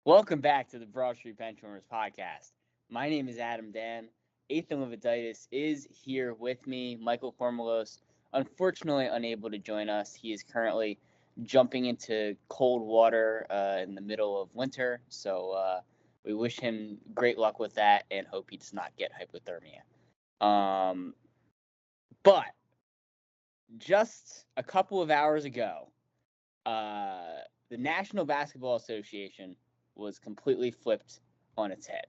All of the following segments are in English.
Welcome back to the Broad Street Benchwarmers podcast. My name is Adam Dan. Ethan Leviditis is here with me. Michael Cormelos, unfortunately unable to join us. He is currently jumping into cold water in the middle of winter, so we wish him great luck with that and hope he does not get hypothermia. But just a couple of hours ago, the National Basketball Association was completely flipped on its head.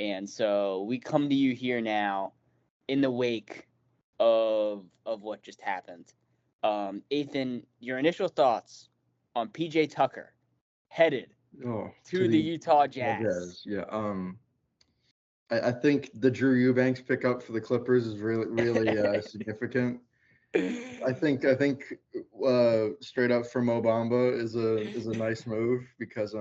And so we come to you here now in the wake of what just happened. Ethan, your initial thoughts on PJ Tucker headed to the Utah Jazz. Yeah. I think the Drew Eubanks pickup for the Clippers is really significant. I think straight up from Mo Bamba is a nice move because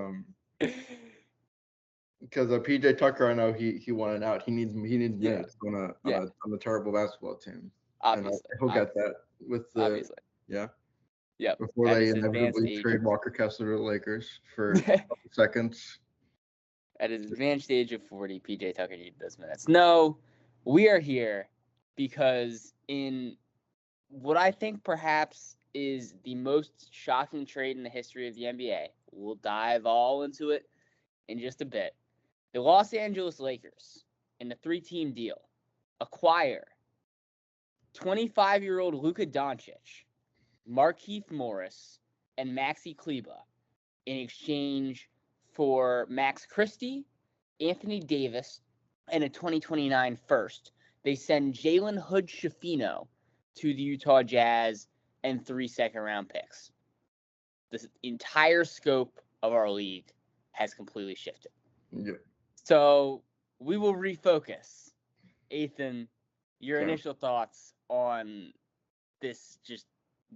PJ Tucker, I know he wanted out. He needs minutes on a terrible basketball team. Obviously, and he'll get that with the obviously. Yeah. Before they inevitably trade Walker Kessler to the Lakers for a couple seconds. At his advanced age of 40, PJ Tucker needed those minutes. No, we are here because in what I think perhaps is the most shocking trade in the history of the NBA, we'll dive all into it in just a bit. The Los Angeles Lakers, in the three-team deal, acquire 25-year-old Luka Doncic, Markieff Morris, and Maxi Kleber in exchange for Max Christie, Anthony Davis, and a 2029 first. They send Jalen Hood-Schifino to the Utah Jazz and 3 second-round picks. The entire scope of our league has completely shifted. Yep. So we will refocus. Ethan, your initial thoughts on this just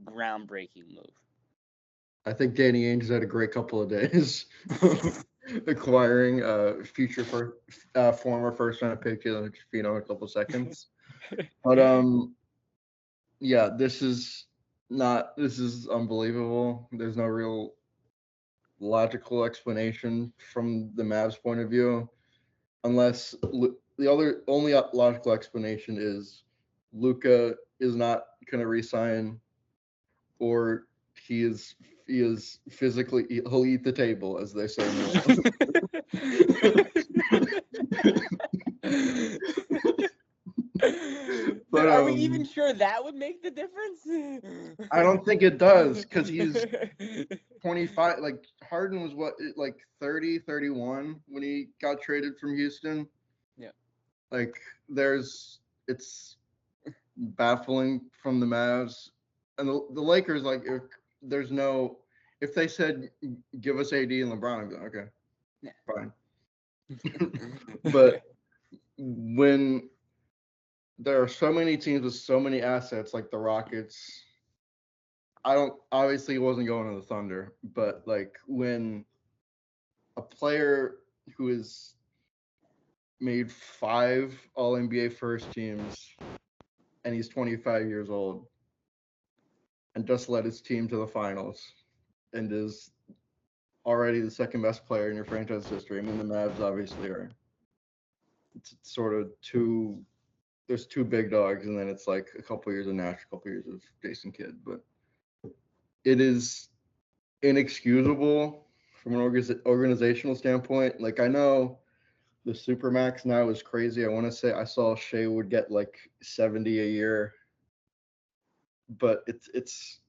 groundbreaking move? I think Danny Ainge had a great couple of days acquiring former first-round pick Jalen Hood-Schifino in a couple of seconds. But yeah, this is unbelievable. There's no real logical explanation from the Mavs point of view, unless the only logical explanation is Luka is not going to resign, or he is physically, he'll eat the table, as they say. But are we even sure that would make the difference? I don't think it does, because he's 25. Like, Harden was 30, 31 when he got traded from Houston. Yeah. Like, it's baffling from the Mavs. And the Lakers, like, if they said, give us AD and LeBron, I'd be like, okay, fine. But when there are so many teams with so many assets, like the Rockets, obviously he wasn't going to the Thunder, but like when a player who has made 5 All-NBA first teams and he's 25 years old and just led his team to the finals and is already the second best player in your franchise history. I mean, the Mavs obviously are. It's sort of there's 2 big dogs, and then it's like a couple years of Nash, a couple years of Jason Kidd. But it is inexcusable from an organizational standpoint. Like, I know the Supermax now is crazy. I want to say I saw Shea would get like 70 a year, but it's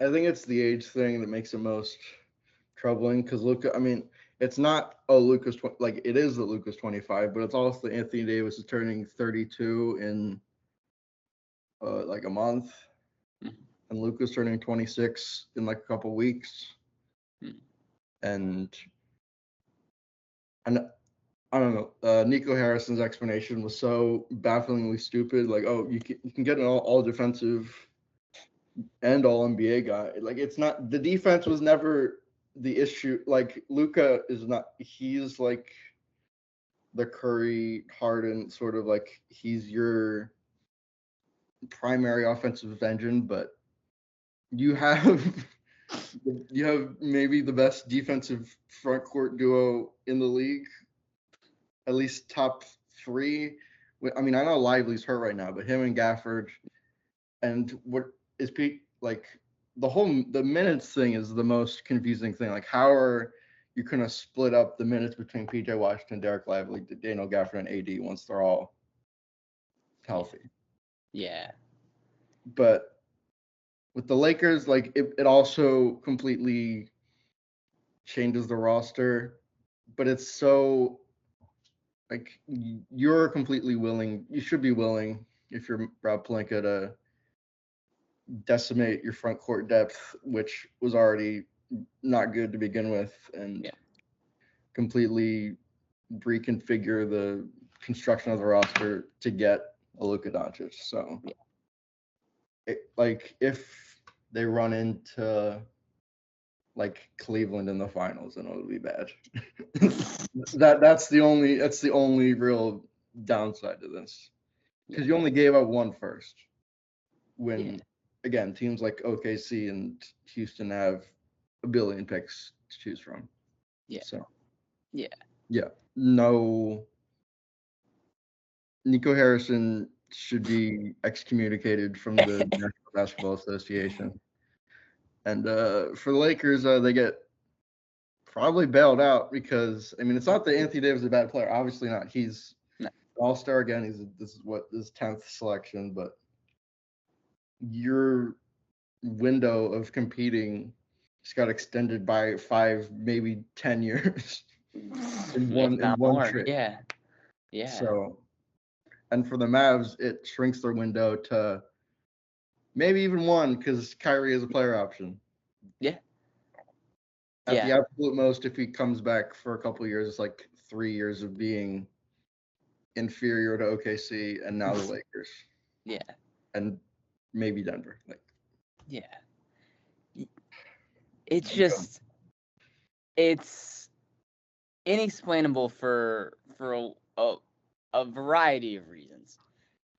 I think it's the age thing that makes it most troubling, because Luka, I mean, it's not Luka's like it is that Luka's 25, but it's also Anthony Davis is turning 32 in like a month, and Luka's turning 26 in like a couple weeks, and I don't know. Nico Harrison's explanation was so bafflingly stupid. Like, oh, you can get an all defensive and all NBA guy. Like, it's not, the defense was never the issue. Like, Luka is not. He's like the Curry Harden sort of, like, he's your primary offensive engine, but you have You have maybe the best defensive front court duo in the league, at least top 3. I mean, I know Lively's hurt right now, but him and Gafford, and what is Pete like? The minutes thing is the most confusing thing. Like, how are you gonna split up the minutes between PJ Washington, Derek Lively, Daniel Gafford, and AD once they're all healthy? Yeah. But with the Lakers, like it also completely changes the roster. But it's so like you're completely willing. You should be willing if you're Rob Pelinka to decimate your front court depth, which was already not good to begin with, and completely reconfigure the construction of the roster to get a Luka Doncic. So, like, if they run into like Cleveland in the finals, then it would be bad. that's the only real downside to this, because you only gave up one first. When again, teams like OKC and Houston have a billion picks to choose from. Yeah. So yeah. No, Nico Harrison should be excommunicated from the National Basketball Association. And for the Lakers, they get probably bailed out because, I mean, it's not that Anthony Davis is a bad player. Obviously not. He's No. all-star again. This is his 10th selection, but your window of competing just got extended by 5, maybe 10 years in one trip. Yeah. So, and for the Mavs, it shrinks their window to maybe even 1 because Kyrie is a player option. Yeah. At the absolute most, if he comes back for a couple of years, it's like 3 years of being inferior to OKC and now the Lakers. Yeah. And maybe Denver. It's just it's inexplainable for a variety of reasons.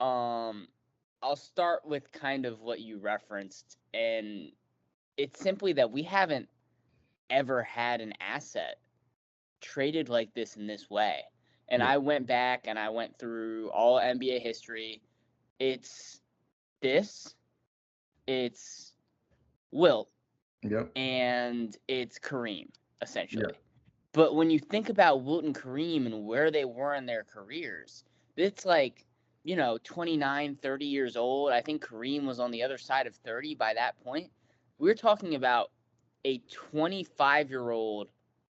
I'll start with kind of what you referenced, and it's simply that we haven't ever had an asset traded like this in this way. And I went back and I went through all NBA history. It's Wilt, and it's Kareem, essentially. But when you think about Wilt and Kareem and where they were in their careers, it's like, 29, 30 years old. I think Kareem was on the other side of 30 by that point. We're talking about a 25-year-old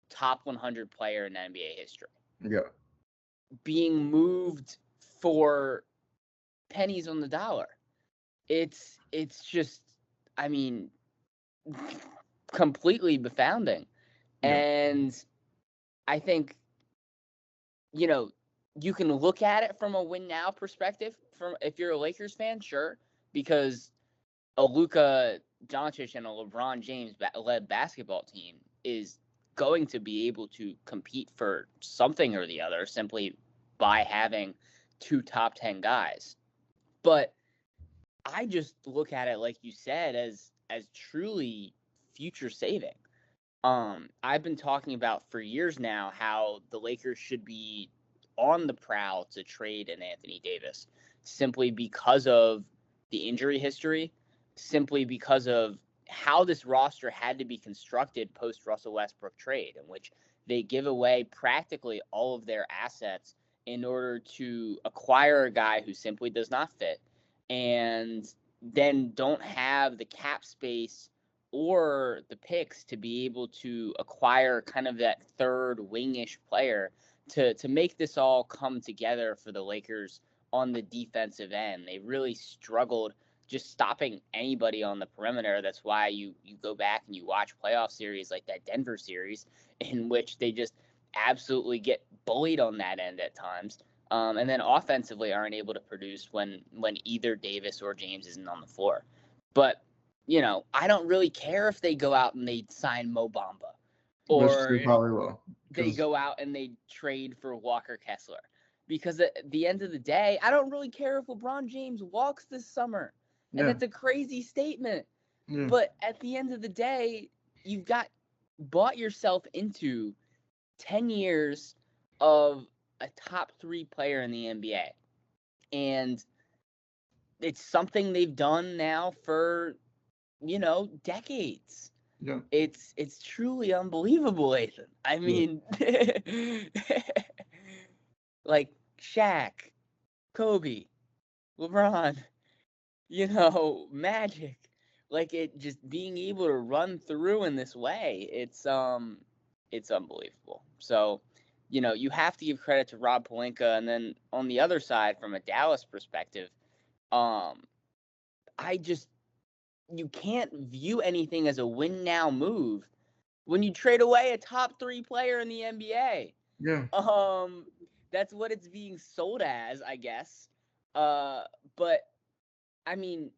top 100 player in NBA history. Being moved for pennies on the dollar. It's just, I mean, completely befounding. And I think, you can look at it from a win now perspective. From if you're a Lakers fan, sure, because a Luka Doncic and a LeBron James led basketball team is going to be able to compete for something or the other simply by having 2 top 10 guys. But I just look at it, like you said, as truly future saving. I've been talking about for years now how the Lakers should be on the prowl to trade an Anthony Davis simply because of the injury history, simply because of how this roster had to be constructed post Russell Westbrook trade, in which they give away practically all of their assets in order to acquire a guy who simply does not fit, and then don't have the cap space or the picks to be able to acquire kind of that third wingish player to make this all come together for the Lakers on the defensive end. They really struggled just stopping anybody on the perimeter. That's why you go back and you watch playoff series like that Denver series, in which they just absolutely get bullied on that end at times. And then offensively aren't able to produce when either Davis or James isn't on the floor. But I don't really care if they go out and they sign Mo Bamba, or they probably will. They go out and they trade for Walker Kessler, because at the end of the day, I don't really care if LeBron James walks this summer. And it's a crazy statement, Yeah. But at the end of the day, you've bought yourself into 10 years of a top 3 player in the NBA. And it's something they've done now for, decades. Yeah. It's truly unbelievable, Ethan. I mean, like Shaq, Kobe, LeBron, Magic, like it just being able to run through in this way, it's unbelievable. So, you have to give credit to Rob Pelinka, and then on the other side, from a Dallas perspective, um, you can't view anything as a win now move when you trade away a top 3 player in the NBA. Yeah. That's what it's being sold as, I guess. But I mean,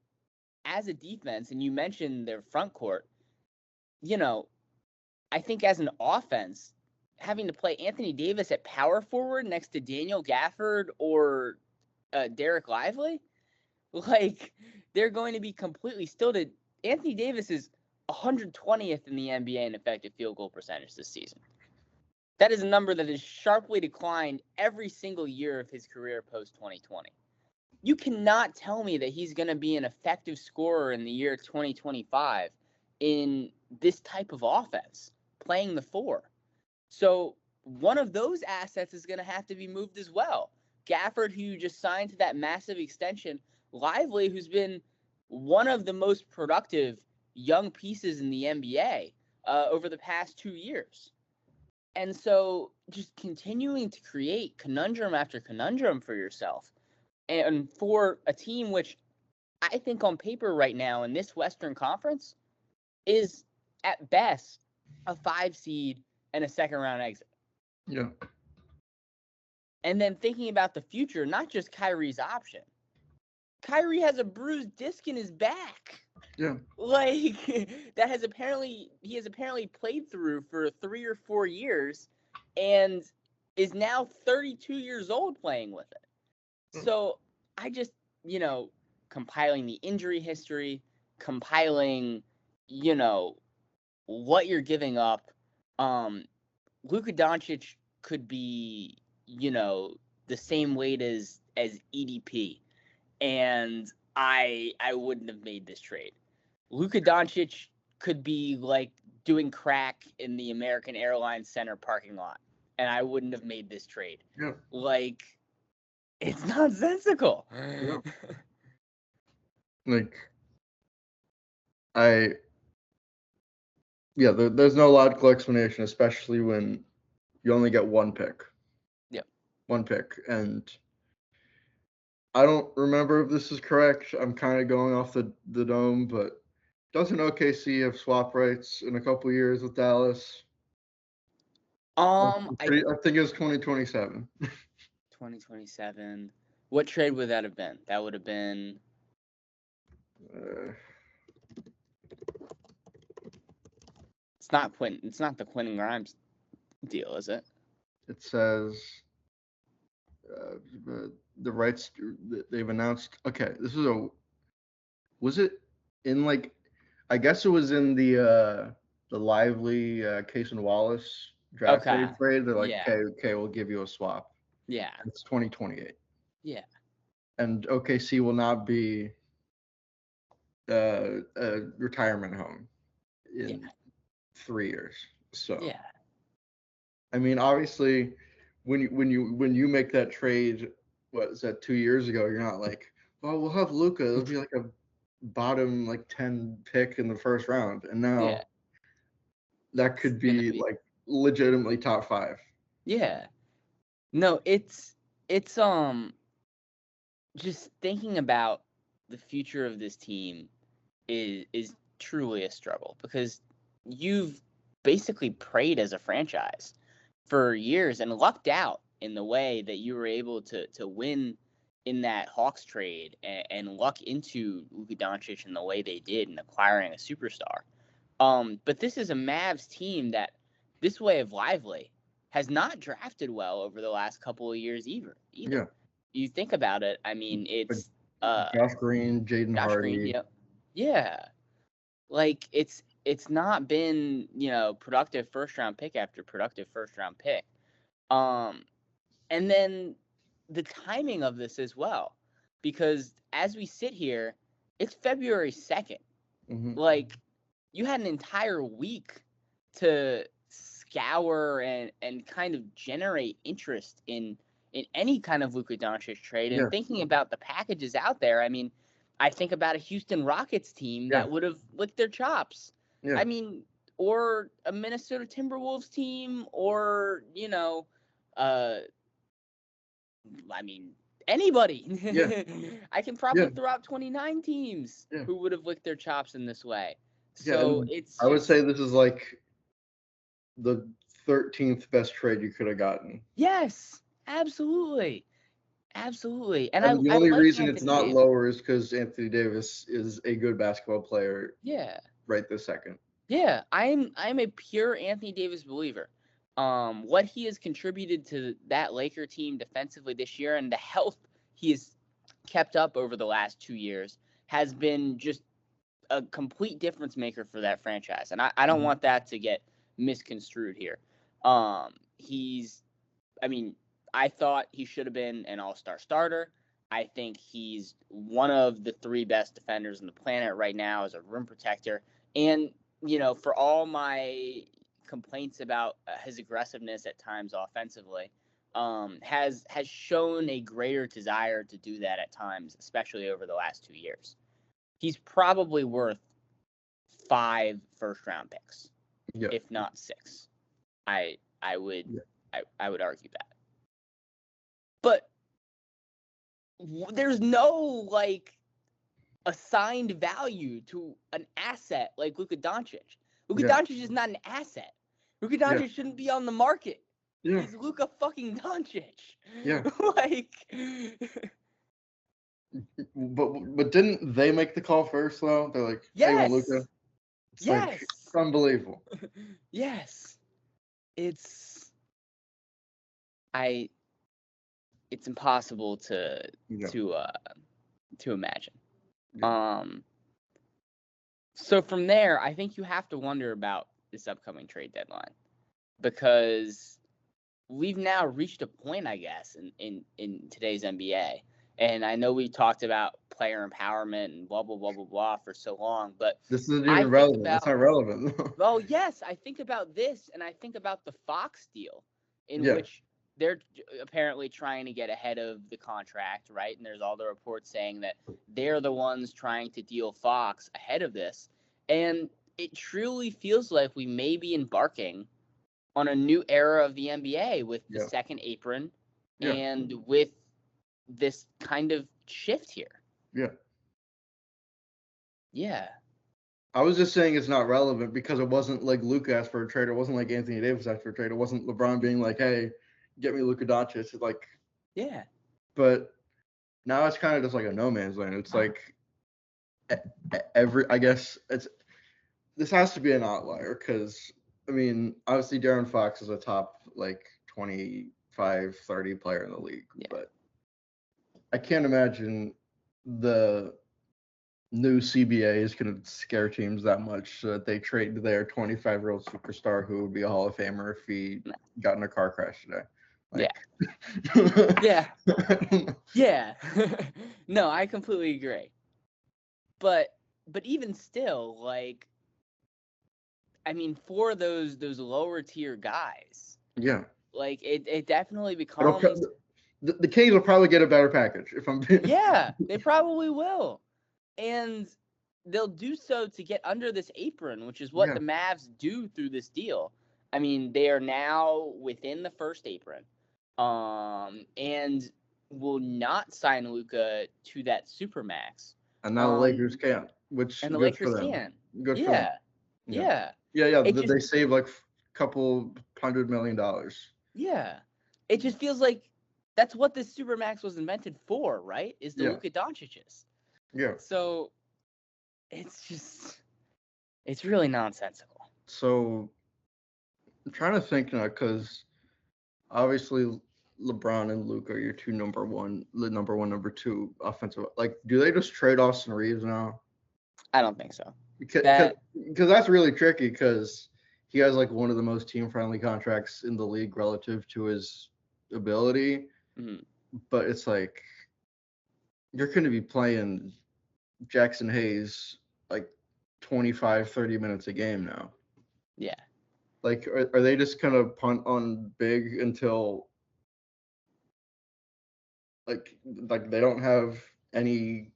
as a defense, and you mentioned their front court, I think as an offense, having to play Anthony Davis at power forward next to Daniel Gafford or Derek Lively, like they're going to be completely stilted. Anthony Davis is 120th in the NBA in effective field goal percentage this season. That is a number that has sharply declined every single year of his career post 2020. You cannot tell me that he's going to be an effective scorer in the year 2025 in this type of offense, playing the 4. So one of those assets is going to have to be moved as well. Gafford, who you just signed to that massive extension, Lively, who's been one of the most productive young pieces in the NBA over the past 2 years. And so just continuing to create conundrum after conundrum for yourself. And for a team which I think on paper right now in this Western Conference is at best a 5 seed and a second round exit. Yeah. And then thinking about the future, not just Kyrie's option. Kyrie has a bruised disc in his back. Yeah. Like he has apparently played through for 3 or 4 years and is now 32 years old playing with it. So I just, compiling the injury history, compiling, what you're giving up. Luka Doncic could be, the same weight as EDP, and I wouldn't have made this trade. Luka Doncic could be like doing crack in the American Airlines Center parking lot, and I wouldn't have made this trade. Yeah. Like, it's nonsensical. Yeah. Like, there's no logical explanation, especially when you only get one pick. Yep. One pick. And I don't remember if this is correct. I'm kind of going off the dome, but doesn't OKC have swap rights in a couple years with Dallas? I I think it was 2027. 2027. What trade would that have been? That would have been. It's not Quentin. It's not the Quentin Grimes deal, is it? It says the rights they've announced. Okay, this is was it in like? I guess it was in the Lively Case and Wallace draft day trade. They're like, yeah. okay, we'll give you a swap. Yeah. It's 2028. Yeah. And OKC will not be a retirement home in 3 years. So yeah. I mean, obviously, when you make that trade, what is that 2 years ago? You're not like, well, we'll have Luka. It'll be like a bottom 10 pick in the first round, and now that could be like legitimately top 5. Yeah. No, it's just thinking about the future of this team is truly a struggle, because you've basically prayed as a franchise for years and lucked out in the way that you were able to win in that Hawks trade and luck into Luka Doncic in the way they did in acquiring a superstar. But this is a Mavs team that this way of Lively has not drafted well over the last couple of years either. Yeah. You think about it, I mean, it's Josh Green, Jaden Hardy. Green, yep. Yeah. Like it's not been, productive first round pick after productive first round pick. And then the timing of this as well, because as we sit here, it's February 2nd. Mm-hmm. Like, you had an entire week to scour and kind of generate interest in any kind of Luka Doncic trade. Yeah. And thinking about the packages out there, I mean, I think about a Houston Rockets team Yeah. that would have licked their chops. Yeah. I mean, or a Minnesota Timberwolves team, or I mean, anybody. Yeah. I can probably Yeah. throw out 29 teams Yeah. who would have licked their chops in this way. Yeah. So And it's I would just, say this is like the 13th best trade you could have gotten. yes, absolutely. Absolutely. And And the I only like reason it's Anthony not Davis. lower is because Anthony Davis is a good basketball player Yeah. right this second. Yeah. I'm a pure Anthony Davis believer. What he has contributed to that Laker team defensively this year, and the health he has kept up over the last 2 years, has been just a complete difference maker for that franchise. And I don't want that to get misconstrued here. I mean, I thought he should have been an all-star starter. I think he's one of the 3 best defenders on the planet right now as a rim protector. And, for all my complaints about his aggressiveness at times offensively, has shown a greater desire to do that at times, especially over the last 2 years. He's probably worth 5 first-round picks, Yeah. if not 6. I would argue that. But there's no assigned value to an asset like Luka Doncic. Luka Doncic is not an asset. Luka Doncic shouldn't be on the market. Yeah. He's Luka fucking Doncic. Yeah. But didn't they make the call first though? They're like, yes. Hey, Luka. It's like, it's unbelievable. Yes. It's impossible to imagine. Yeah. So from there, I think you have to wonder about this upcoming trade deadline, because we've now reached a point, I guess, in today's NBA. And I know we talked about player empowerment and blah, blah, blah, blah, blah for so long, but this isn't even relevant. It's not relevant. Well, yes, I think about this, and I think about the Fox deal, in which they're apparently trying to get ahead of the contract, right? And there's all the reports saying that they're the ones trying to deal Fox ahead of this. And it truly feels like we may be embarking on a new era of the NBA with the second apron and with this kind of shift here. Yeah. Yeah. I was just saying it's not relevant because it wasn't like Luka asked for a trade. It wasn't like Anthony Davis asked for a trade. It wasn't LeBron being like, hey, get me Luka Doncic. It's like, yeah. But now it's kind of just like a no man's land. It's like I guess this has to be an outlier because, I mean, obviously De'Aaron Fox is a top like 25, 30 player in the league. Yeah. But I can't imagine the new CBA is going to scare teams that much so that they trade their 25-year-old superstar who would be a Hall of Famer if he got in a car crash today. Yeah. Yeah. No, I completely agree. But even still, like, I mean, for those lower tier guys, like it definitely becomes. The Kings will probably get a better package if I'm being. Yeah, they probably will. And they'll do so to get under this apron, which is what the Mavs do through this deal. I mean, they are now within the first apron, and will not sign Luka to that supermax. And now the Lakers can't, and the Lakers can. Good for them. Yeah. They save like a couple $100 million. Yeah, it just feels like that's what this supermax was invented for, right? Is the Luka Doncic's. Yeah. So it's really nonsensical. So I'm trying to think now because obviously LeBron and Luka are your two number one, number two offensive. Like, do they just trade Austin Reeves now? I don't think so. because that's really tricky because he has like one of the most team-friendly contracts in the league relative to his ability. Mhm. But it's like you're going to be playing Jackson Hayes like 25, 30 minutes a game now. Yeah. Like, are they just going to punt on big until like they don't have any?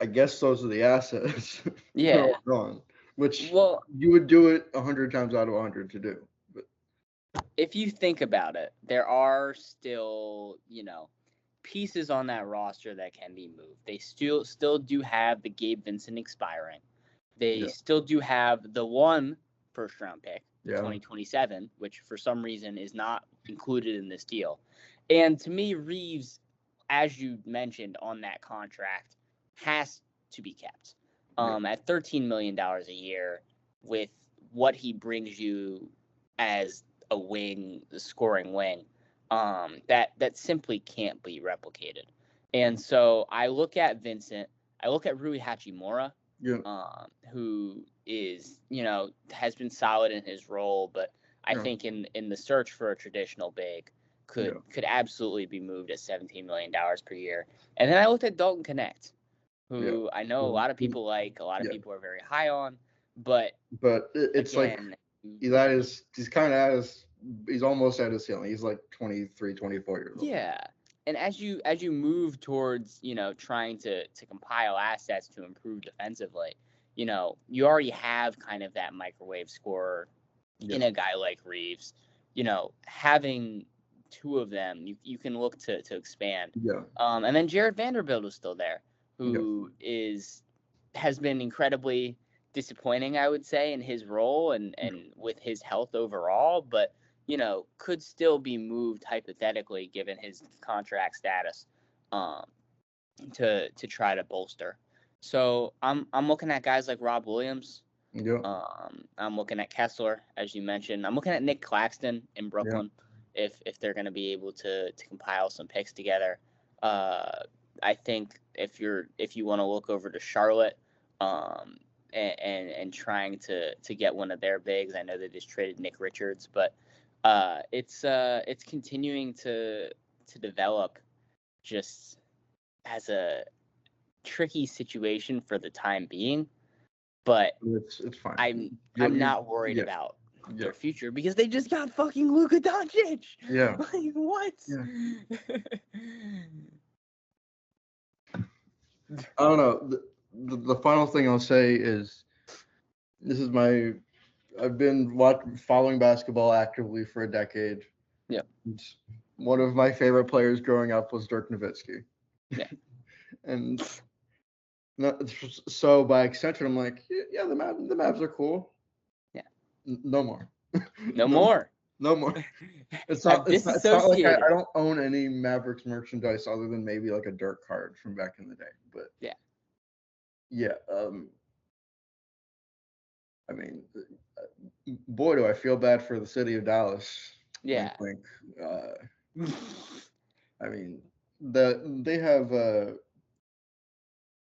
I guess those are the assets. Yeah. Gone, which Well, you would do it 100 times out of 100 to do. But if you think about it, there are still, pieces on that roster that can be moved. They still do have the Gabe Vincent expiring. They still do have the one first-round pick, 2027, which for some reason is not included in this deal. And to me, Reeves, as you mentioned on that contract, has to be kept. At $13 million a year, with what he brings you as a wing, a scoring wing, that simply can't be replicated. And so I look at Vincent, I look at Rui Hachimura, who is, has been solid in his role, but I think in the search for a traditional big could absolutely be moved at $17 million per year. And then I looked at Dalton Connect, who I know a lot of people like, a lot of people are very high on, but it's again, like he's almost at his ceiling. He's like 23, 24 years old. Yeah. And as you move towards, trying to compile assets to improve defensively, you already have kind of that microwave scorer in a guy like Reeves. Having two of them, you can look to expand. Yeah. And then Jared Vanderbilt is still there, who has been incredibly disappointing, I would say, in his role and with his health overall, but could still be moved hypothetically given his contract status, to try to bolster. So I'm looking at guys like Rob Williams. Yeah. I'm looking at Kessler, as you mentioned. I'm looking at Nick Claxton in Brooklyn, if they're going to be able to compile some picks together. I think if you want to look over to Charlotte, and trying to get one of their bigs. I know they just traded Nick Richards, but it's continuing to develop just as a tricky situation for the time being. But it's fine. I'm not worried about their future because they just got fucking Luka Doncic. Yeah. Like what? Yeah. I don't know. The final thing I'll say is I've been following basketball actively for a decade. Yeah. One of my favorite players growing up was Dirk Nowitzki. Yeah. And so by extension, I'm like, yeah, the Mavs are cool. Yeah. No more. No more. No more. It's not like I don't own any Mavericks merchandise other than maybe like a Dirk card from back in the day. But yeah. I mean, boy, do I feel bad for the city of Dallas. Yeah. Wink, wink. I mean, they have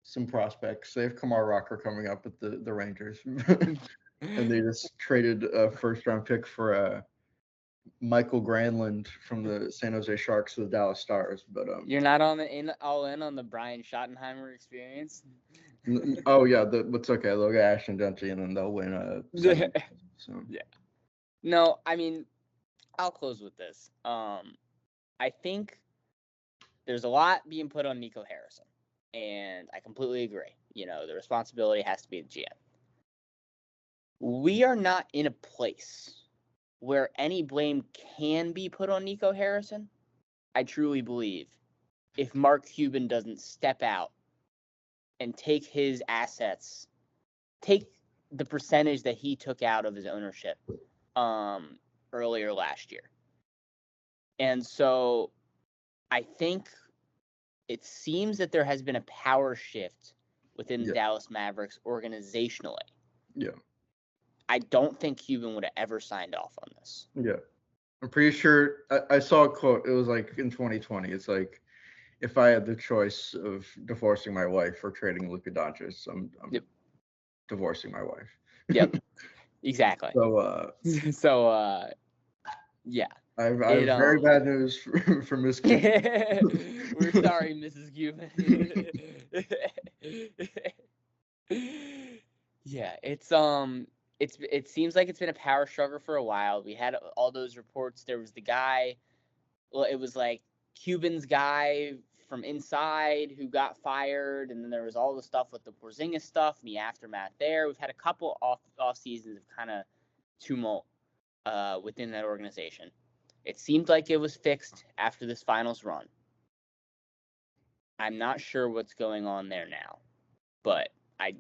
some prospects. They have Kamar Rocker coming up with the Rangers, and they just traded a first-round pick for Michael Granlund from the San Jose Sharks to the Dallas Stars. But you're not all in on the Brian Schottenheimer experience. Oh yeah, it's okay. They'll get Ashton Dempsey and then they'll win. So. Yeah. No, I mean, I'll close with this. I think there's a lot being put on Nico Harrison, and I completely agree. The responsibility has to be the GM. We are not in a place where any blame can be put on Nico Harrison. I truly believe if Mark Cuban doesn't step out and take his assets, take the percentage that he took out of his ownership earlier last year. And so I think it seems that there has been a power shift within the Dallas Mavericks organizationally. Yeah. I don't think Cuban would have ever signed off on this. Yeah. I'm pretty sure I saw a quote. It was like in 2020. It's like, if I had the choice of divorcing my wife or trading Luka Doncic, I'm Yep. divorcing my wife. Yep. Exactly. So yeah. I have very bad news for Miss Cuban. We're sorry, Mrs. Cuban. Yeah, it seems like it's been a power struggle for a while. We had all those reports. There was the guy, well, it was like Cuban's guy from inside who got fired, and then there was all the stuff with the Porzingis stuff and the aftermath there. We've had a couple off seasons of kind of tumult within that organization. It seemed like it was fixed after this finals run. I'm not sure what's going on there now, but I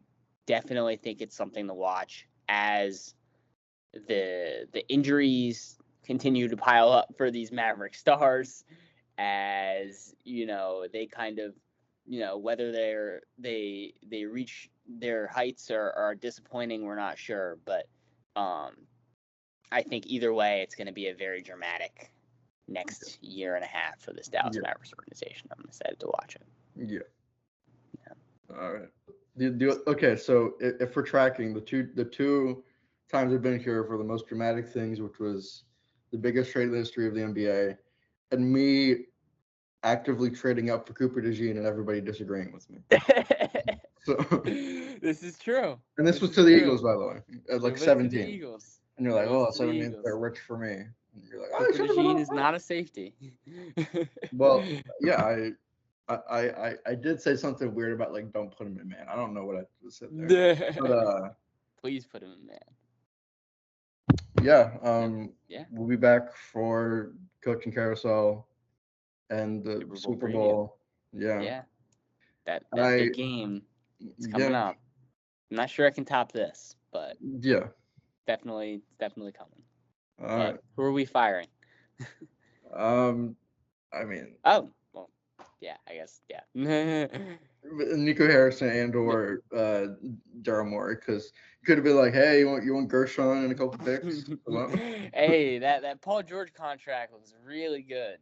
definitely think it's something to watch as the injuries continue to pile up for these Maverick stars, as they kind of whether they reach their heights or are disappointing, we're not sure, but I think either way it's going to be a very dramatic next year and a half for this Dallas Mavericks organization. I'm excited to watch it. Yeah. All right. Okay, so if we're tracking the two times I've been here for the most dramatic things, which was the biggest trade in the history of the NBA, and me actively trading up for Cooper DeJean and everybody disagreeing with me. So this is true. And this was to the Eagles, by the way, at like 17. To the Eagles. And you're like, oh, 17, they're rich for me. And you're like, oh, Cooper DeJean is not a safety. Well, yeah, I did say something weird about like don't put him in man. I don't know what I said there. But please put him in man. Yeah, we'll be back for coaching carousel and the Super Bowl. Yeah. That big game is coming up. I'm not sure I can top this, but yeah, definitely coming. All right. Who are we firing? I mean. Oh, well, yeah, I guess, yeah. Nico Harrison and or Daryl Morey, because could have been like, hey, you want Gershon and a couple picks? Hey, that Paul George contract looks really good.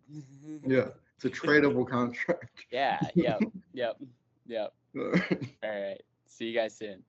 Yeah, it's a tradable contract. Yeah. Yep. All right. See you guys soon.